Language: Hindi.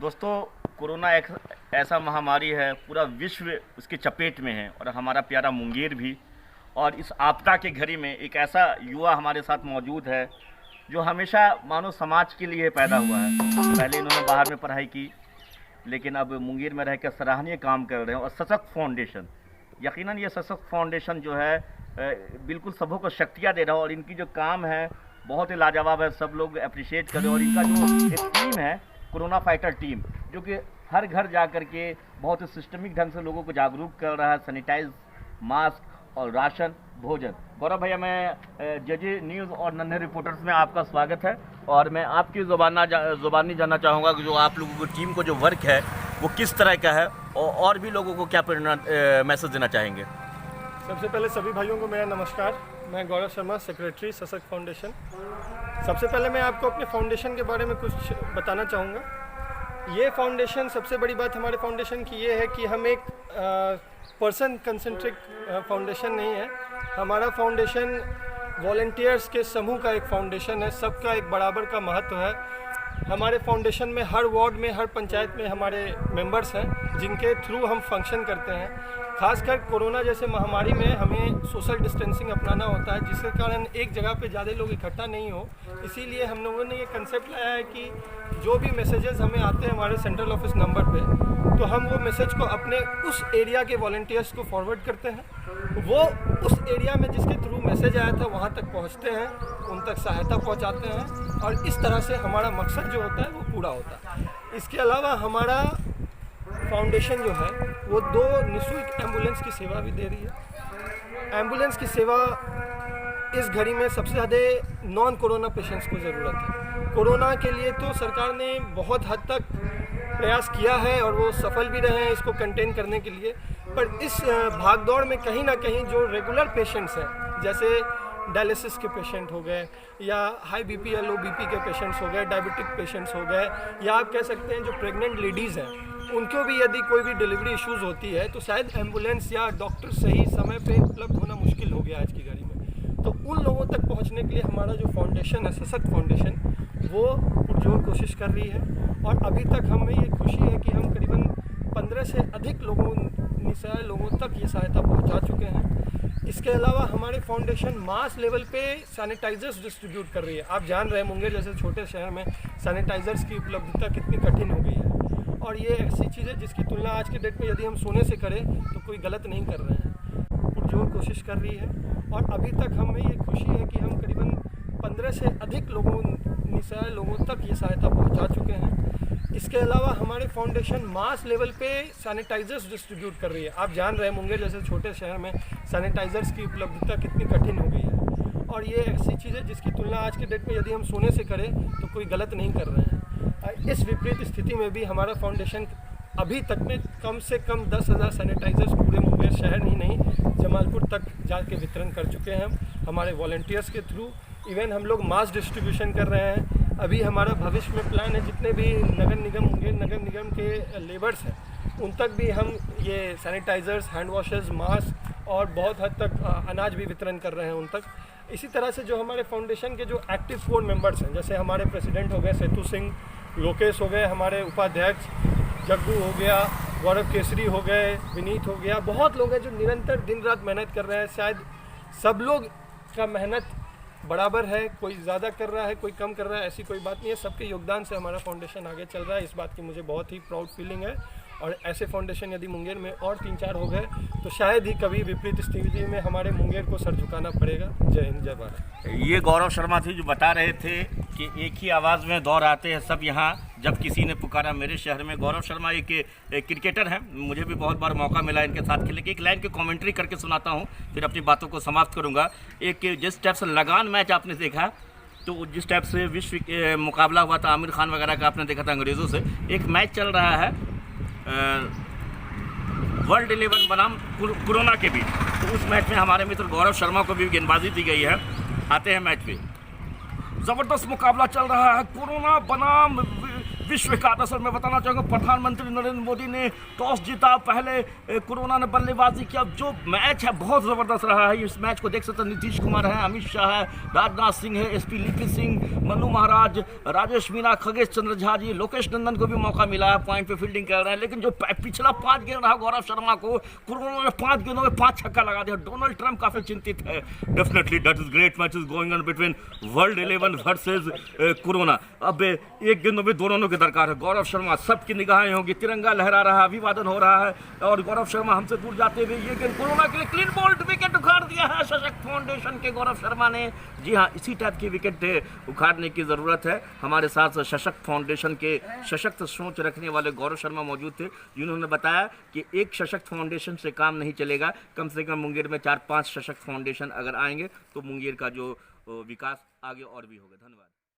दोस्तों, कोरोना एक ऐसा महामारी है, पूरा विश्व उसकी चपेट में है और हमारा प्यारा मुंगेर भी। और इस आपदा के घड़ी में एक ऐसा युवा हमारे साथ मौजूद है जो हमेशा मानो समाज के लिए पैदा हुआ है। पहले इन्होंने बाहर में पढ़ाई की, लेकिन अब मुंगेर में रहकर सराहनीय काम कर रहे हैं। और सशक्त फाउंडेशन, यकीनन ये सशक्त फाउंडेशन जो है बिल्कुल सबों को शक्तियाँ दे रहा है और इनकी जो काम है बहुत ही लाजवाब है, सब लोग अप्रिशिएट कर रहे हैं। और इनका जो एक टीम है, कोरोना फाइटर टीम, जो कि हर घर जा कर के बहुत ही सिस्टमिक ढंग से लोगों को जागरूक कर रहा है। सैनिटाइज, मास्क और राशन, भोजन। गौरव भैया, मैं जेजे न्यूज़ और नन्हे रिपोर्टर्स में आपका स्वागत है। और मैं आपकी ज़ुबानी जानना चाहूँगा कि जो आप लोगों की टीम को जो वर्क है वो किस तरह का है और भी लोगों को क्या मैसेज देना चाहेंगे। सबसे पहले सभी भाइयों को मेरा नमस्कार। मैं गौरव शर्मा, सेक्रेटरी सशक्त फाउंडेशन। सबसे पहले मैं आपको अपने फाउंडेशन के बारे में कुछ बताना चाहूँगा। ये फाउंडेशन, सबसे बड़ी बात हमारे फाउंडेशन की ये है कि हम एक पर्सन कंसेंट्रिक फाउंडेशन नहीं है। हमारा फाउंडेशन वॉलंटियर्स के समूह का एक फाउंडेशन है, सबका एक बराबर का महत्व है। हमारे फाउंडेशन में हर वार्ड में, हर पंचायत में हमारे मेंबर्स हैं जिनके थ्रू हम फंक्शन करते हैं। खासकर कोरोना जैसे महामारी में हमें सोशल डिस्टेंसिंग अपनाना होता है, जिसके कारण एक जगह पे ज़्यादा लोग इकट्ठा नहीं हो। इसीलिए हम लोगों ने ये कंसेप्ट लाया है कि जो भी मैसेजेस हमें आते हैं हमारे सेंट्रल ऑफिस नंबर पे, तो हम वो मैसेज को अपने उस एरिया के वॉलंटियर्स को फॉरवर्ड करते हैं। वो उस एरिया में जिसके थ्रू मैसेज आया था वहाँ तक पहुँचते हैं, उन तक सहायता पहुँचाते हैं और इस तरह से हमारा मकसद जो होता है वो पूरा होता है। इसके अलावा हमारा फाउंडेशन जो है वो 2 निःशुल्क एम्बुलेंस की सेवा भी दे रही है। एम्बुलेंस की सेवा इस घड़ी में सबसे ज़्यादा नॉन कोरोना पेशेंट्स को ज़रूरत है। कोरोना के लिए तो सरकार ने बहुत हद तक प्रयास किया है और वो सफल भी रहे हैं इसको कंटेन करने के लिए। पर इस भागदौड़ में कहीं ना कहीं जो रेगुलर पेशेंट्स हैं, जैसे डायलिसिस के पेशेंट हो गए या हाई बीपी या लो बीपी के पेशेंट्स हो गए, डायबिटिक पेशेंट्स हो गए, या आप कह सकते हैं जो प्रेग्नेंट लेडीज़ हैं, उनको भी यदि कोई भी डिलीवरी इश्यूज़ होती है तो शायद एम्बुलेंस या डॉक्टर सही समय पे उपलब्ध होना मुश्किल हो गया आज की घड़ी में। तो उन लोगों तक पहुंचने के लिए हमारा जो फाउंडेशन है, सशक्त फाउंडेशन, वो पुरजोर कोशिश कर रही है। और अभी तक हमें ये खुशी है कि हम करीबन 15 से अधिक निस्सहाय लोगों तक ये सहायता पहुँचा चुके हैं। इसके अलावा हमारे फाउंडेशन मास लेवल पे सैनिटाइज़र्स डिस्ट्रीब्यूट कर रही है। आप जान रहे हैं मुंगेर जैसे छोटे शहर में सैनिटाइज़र्स की उपलब्धता कितनी कठिन हो गई है। और ये ऐसी चीज़ है जिसकी तुलना आज के डेट में यदि हम सोने से करें तो कोई गलत नहीं कर रहे हैं। पुरजोर कोशिश कर रही है और अभी तक हमें ये खुशी है कि हम करीबन 15 से अधिक निस्सहाय लोगों तक ये सहायता पहुंचा चुके हैं। इसके अलावा हमारे फाउंडेशन मास लेवल पे सैनिटाइज़र्स डिस्ट्रीब्यूट कर रही है। आप जान रहे हैं मुंगेर जैसे छोटे शहर में सैनिटाइज़र्स की उपलब्धता कितनी कठिन हो गई है। और ये ऐसी चीज़ है जिसकी तुलना आज के डेट में यदि हम सोने से करें तो कोई गलत नहीं कर रहे हैं। इस विपरीत स्थिति में भी हमारा फाउंडेशन अभी तक में कम से कम 10,000 सैनिटाइज़र्स पूरे मुंगेर शहर ही नहीं, जमालपुर तक जाके वितरण कर चुके हैं हमारे वॉलंटियर्स के थ्रू। इवन हम लोग मास डिस्ट्रीब्यूशन कर रहे हैं। अभी हमारा भविष्य में प्लान है जितने भी मुंगेर नगर निगम के लेबर्स हैं उन तक भी हम ये सैनिटाइज़र्स, हैंड वॉशेज़, मास्क और बहुत हद तक अनाज भी वितरण कर रहे हैं उन तक। इसी तरह से जो हमारे फाउंडेशन के जो एक्टिव कोर मेंबर्स हैं, जैसे हमारे प्रेसिडेंट हो गए सेतु सिंह, लोकेश हो गए, हमारे उपाध्यक्ष जग्गू हो गया, गौरव केसरी हो गए, विनीत हो गया, बहुत लोग हैं जो निरंतर दिन रात मेहनत कर रहे हैं। शायद सब लोग का मेहनत बराबर है, कोई ज़्यादा कर रहा है, कोई कम कर रहा है, ऐसी कोई बात नहीं है। सबके योगदान से हमारा फाउंडेशन आगे चल रहा है। इस बात की मुझे बहुत ही प्राउड फीलिंग है। और ऐसे फाउंडेशन यदि मुंगेर में और 3-4 हो गए तो शायद ही कभी विपरीत स्थिति में हमारे मुंगेर को सर झुकाना पड़ेगा। जय हिंद, जय भारत। ये गौरव शर्मा थी जो बता रहे थे कि एक ही आवाज़ में दौड़ आते हैं सब यहाँ, जब किसी ने पुकारा मेरे शहर में। गौरव शर्मा एक क्रिकेटर हैं, मुझे भी बहुत बार मौका मिला इनके साथ खेलने के। एक लाइन की कमेंट्री करके सुनाता हूँ, फिर अपनी बातों को समाप्त करूँगा। एक जिस टाइप से लगान मैच आपने देखा, तो जिस टाइप से विश्व मुकाबला हुआ था आमिर खान वगैरह का, आपने देखा था अंग्रेज़ों से, एक मैच चल रहा है वर्ल्ड 11 बनाम कोरोना के बीच। तो उस मैच में हमारे मित्र गौरव शर्मा को भी गेंदबाजी दी गई है। आते हैं मैच पे। ज़बरदस्त मुकाबला चल रहा है कोरोना बनाम विश्व का दरअसल मैं बताना चाहूँगा प्रधानमंत्री नरेंद्र मोदी ने टॉस जीता, पहले कोरोना ने बल्लेबाजी किया। जो मैच है बहुत ज़बरदस्त रहा है। इस मैच को देख सकते हैं, नीतीश कुमार है, अमित शाह है, राजनाथ सिंह है, एसपी लिपि सिंह, मनु महाराज, राजेश मीना, खगेश चंद्र झा जी, लोकेश नंदन को भी मौका मिला है, पॉइंट पे फील्डिंग कर रहे हैं। लेकिन जो पिछला 5 गेंद रहा गौरव शर्मा को, कोरोना ने 5 गेंदों में 5 छक्का लगा दिया। डोनाल्ड ट्रंप काफी चिंतित है। Definitely that is great match is going on between world 11 versus corona. अब एक गेंदों में दोनों की दरकार है। गौरव शर्मा, सबकी निगाहें होंगी, तिरंगा लहरा रहा है, अभिवादन हो रहा है और गौरव शर्मा हमसे दूर जाते हुए ये गेंद कोरोना के लिए क्लीन बोल्ड विकेट उखाड़ दिया है सशक्त फाउंडेशन के गौरव शर्मा ने। जी हाँ, इसी टाइप की विकेट उखाड़ने की ज़रूरत है। हमारे साथ सशक्त फाउंडेशन के सशक्त सोच रखने वाले गौरव शर्मा मौजूद थे, जिन्होंने बताया कि एक सशक्त फाउंडेशन से काम नहीं चलेगा, कम से कम मुंगेर में 4-5 सशक्त फाउंडेशन अगर आएंगे तो मुंगेर का जो विकास आगे और भी होगा। धन्यवाद।